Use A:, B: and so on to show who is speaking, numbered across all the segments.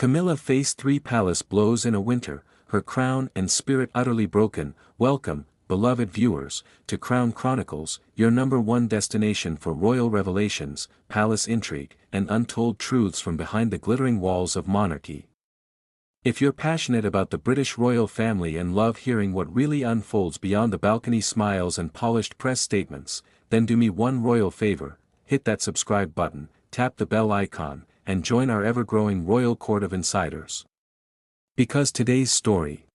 A: Camilla faced 3 palace blows in a winter, her crown and spirit utterly broken. Welcome, beloved viewers, to Crown Chronicles, your #1 destination for royal revelations, palace intrigue, and untold truths from behind the glittering walls of monarchy. If you're passionate about the British royal family and love hearing what really unfolds beyond the balcony smiles and polished press statements, then do me one royal favor: hit that subscribe button, tap the bell icon, and join our ever-growing royal court of insiders. Because today's story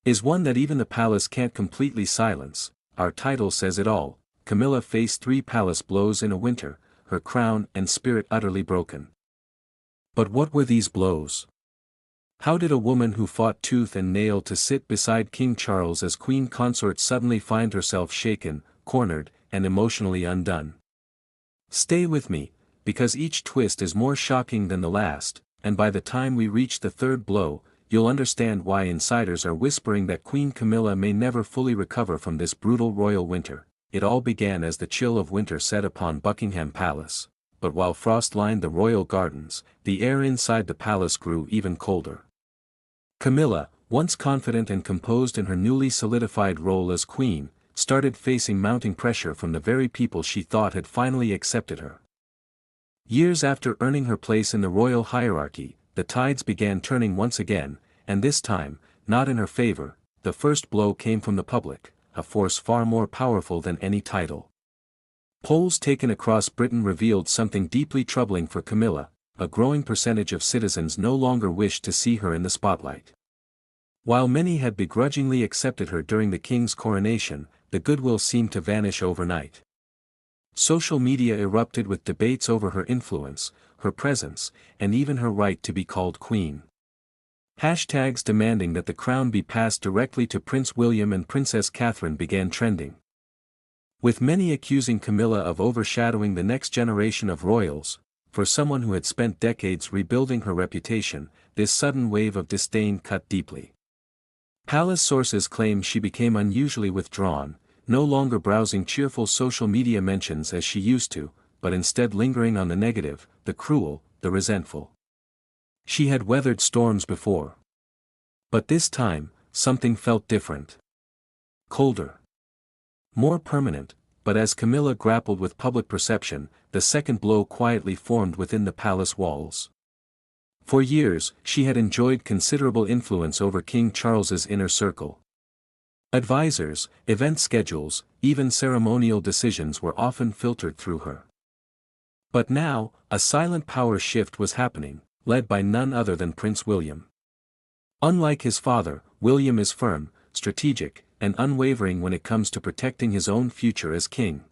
A: is one that even the palace can't completely silence. Our title says it all: Camilla faced 3 palace blows in a winter, her crown and spirit utterly broken. But what were these blows? How did a woman who fought tooth and nail to sit beside King Charles as queen consort suddenly find herself shaken, cornered, and emotionally undone? Stay with me, because each twist is more shocking than the last, and by the time we reach the 3rd blow, you'll understand why insiders are whispering that Queen Camilla may never fully recover from this brutal royal winter. It all began as the chill of winter set upon Buckingham Palace, but while frost lined the royal gardens, the air inside the palace grew even colder. Camilla, once confident and composed in her newly solidified role as queen, started facing mounting pressure from the very people she thought had finally accepted her. Years after earning her place in the royal hierarchy, the tides began turning once again, and this time, not in her favor. The first blow came from the public, a force far more powerful than any title. Polls taken across Britain revealed something deeply troubling for Camilla: a growing percentage of citizens no longer wished to see her in the spotlight. While many had begrudgingly accepted her during the king's coronation, the goodwill seemed to vanish overnight. Social media erupted with debates over her influence, her presence, and even her right to be called queen. Hashtags demanding that the crown be passed directly to Prince William and Princess Catherine began trending, with many accusing Camilla of overshadowing the next generation of royals. For someone who had spent decades rebuilding her reputation, this sudden wave of disdain cut deeply. Palace sources claim she became unusually withdrawn, no longer browsing cheerful social media mentions as she used to, but instead lingering on the negative, the cruel, the resentful. She had weathered storms before. But this time, something felt different. Colder. More permanent. But as Camilla grappled with public perception, the second blow quietly formed within the palace walls. For years, she had enjoyed considerable influence over King Charles's inner circle. Advisors, event schedules, even ceremonial decisions were often filtered through her. But now, a silent power shift was happening, led by none other than Prince William. Unlike his father, William is firm, strategic, and unwavering when it comes to protecting his own future as king.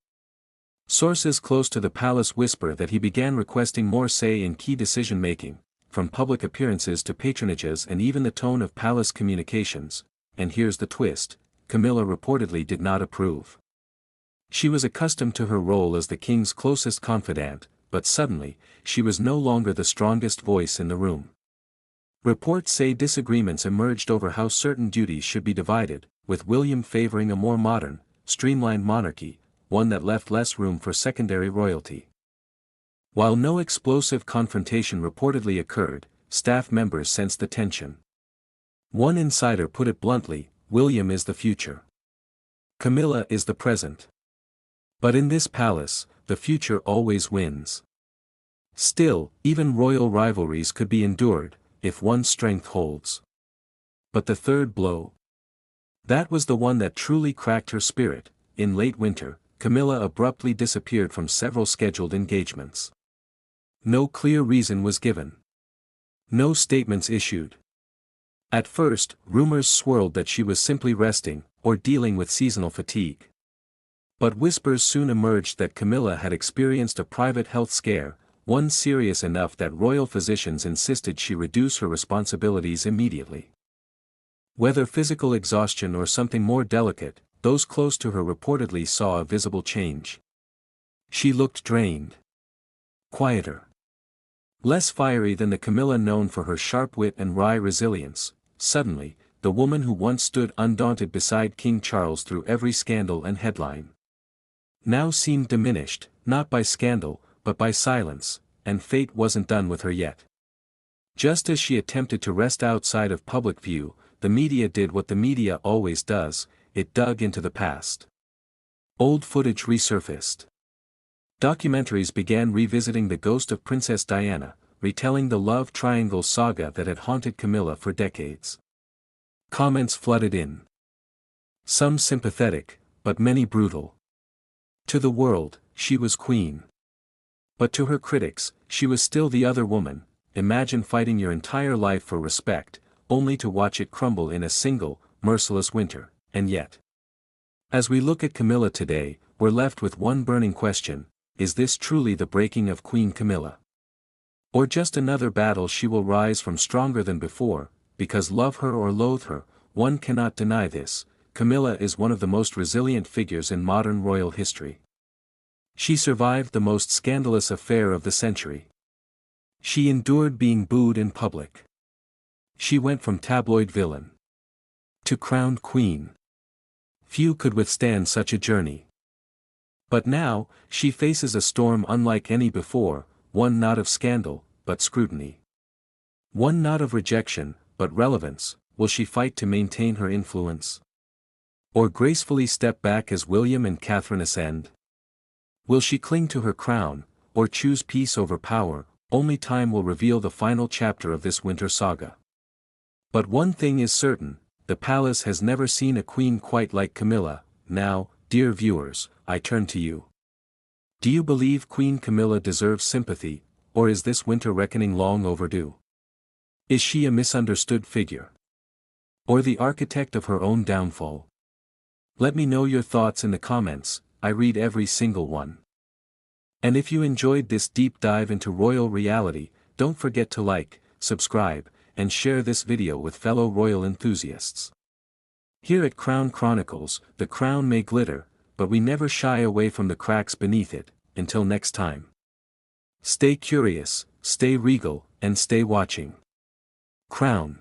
A: Sources close to the palace whisper that he began requesting more say in key decision-making, from public appearances to patronages and even the tone of palace communications. And here's the twist: Camilla reportedly did not approve. She was accustomed to her role as the king's closest confidant, but suddenly, she was no longer the strongest voice in the room. Reports say disagreements emerged over how certain duties should be divided, with William favoring a more modern, streamlined monarchy, one that left less room for secondary royalty. While no explosive confrontation reportedly occurred, staff members sensed the tension. One insider put it bluntly: William is the future. Camilla is the present. But in this palace, the future always wins. Still, even royal rivalries could be endured, if one's strength holds. But the 3rd blow? That was the one that truly cracked her spirit. In late winter, Camilla abruptly disappeared from several scheduled engagements. No clear reason was given. No statements issued. At first, rumors swirled that she was simply resting, or dealing with seasonal fatigue. But whispers soon emerged that Camilla had experienced a private health scare, one serious enough that royal physicians insisted she reduce her responsibilities immediately. Whether physical exhaustion or something more delicate, those close to her reportedly saw a visible change. She looked drained. Quieter. Less fiery than the Camilla known for her sharp wit and wry resilience. Suddenly, the woman who once stood undaunted beside King Charles through every scandal and headline, now seemed diminished, not by scandal, but by silence, and fate wasn't done with her yet. Just as she attempted to rest outside of public view, the media did what the media always does, it dug into the past. Old footage resurfaced. Documentaries began revisiting the ghost of Princess Diana, retelling the love triangle saga that had haunted Camilla for decades. Comments flooded in. Some sympathetic, but many brutal. To the world, she was queen. But to her critics, she was still the other woman. Imagine fighting your entire life for respect, only to watch it crumble in a single, merciless winter, and yet. As we look at Camilla today, we're left with one burning question: is this truly the breaking of Queen Camilla? Or just another battle she will rise from stronger than before? Because love her or loathe her, one cannot deny this, Camilla is one of the most resilient figures in modern royal history. She survived the most scandalous affair of the century. She endured being booed in public. She went from tabloid villain to crowned queen. Few could withstand such a journey. But now, she faces a storm unlike any before, one not of scandal, but scrutiny. One not of rejection, but relevance. Will she fight to maintain her influence? Or gracefully step back as William and Catherine ascend? Will she cling to her crown, or choose peace over power? Only time will reveal the final chapter of this winter saga. But one thing is certain, the palace has never seen a queen quite like Camilla. Now, dear viewers, I turn to you. Do you believe Queen Camilla deserves sympathy, or is this winter reckoning long overdue? Is she a misunderstood figure? Or the architect of her own downfall? Let me know your thoughts in the comments, I read every single one. And if you enjoyed this deep dive into royal reality, don't forget to like, subscribe, and share this video with fellow royal enthusiasts. Here at Crown Chronicles, the crown may glitter, but we never shy away from the cracks beneath it. Until next time. Stay curious, stay regal, and stay watching. Crown.